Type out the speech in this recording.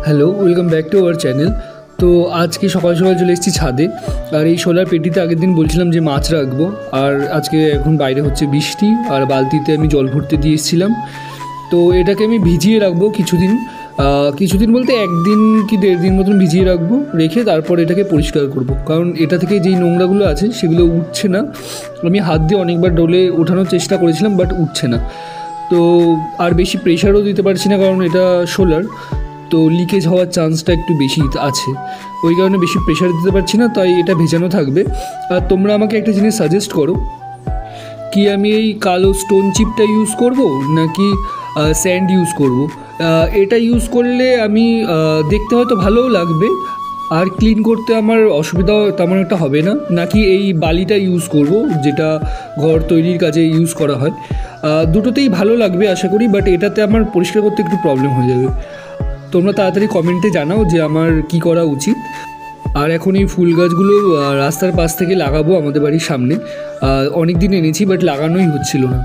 Hello, welcome back to our channel. তো আজকে সকাল সকাল চলে এসেছি ছাদে। আর এই সোলার পেটিতে আগের দিন বলছিলাম যে মাছ রাখবো, আর আজকে এখন বাইরে হচ্ছে বৃষ্টি, আর বালতিতে আমি জল ভরতে দিয়ে এসেছিলাম। তো এটাকে আমি ভিজিয়ে রাখবো কিছুদিন বলতে একদিন কি 1.5 দিন মতন ভিজিয়ে রাখবো, রেখে তারপর এটাকে পরিষ্কার করব। কারণ এটা থেকে যেই নোংরাগুলো আছে সেগুলো উঠছে না। আমি হাত দিয়ে অনেকবার ডলে ওঠানোর চেষ্টা করেছিলাম, বাট উঠছে না। তো আর বেশি প্রেশারও দিতে পারছি না, কারণ এটা সোলার, তো লিকেজ হওয়ার চান্সটা একটু বেশি আছে। ওই কারণে বেশি প্রেশার দিতে পারছি না, তাই এটা ভেজানো থাকবে। আর তোমরা আমাকে একটা জিনিস সাজেস্ট করো, কি আমি এই কালো স্টোন চিপটা ইউজ করব নাকি স্যান্ড ইউজ করব। এটা ইউজ করলে আমি দেখতে হয়তো ভালোও লাগবে, আর ক্লিন করতে আমার অসুবিধাও তেমন একটা হবে না, নাকি এই বালিটা ইউজ করব যেটা ঘর তৈরির কাজে ইউজ করা হয়। দুটোতেই ভালো লাগবে আশা করি, বাট এটাতে আমার পরিষ্কার করতে একটু প্রবলেম হয়ে যাবে। তোমরা তাড়াতাড়ি কমেন্টে জানাও যে আমার কি করা উচিত। আর এখন এই ফুল গাছগুলো রাস্তার পাশ থেকে লাগাবো আমাদের বাড়ির সামনে। অনেক দিন এনেছি, বাট লাগানোই হচ্ছিল না।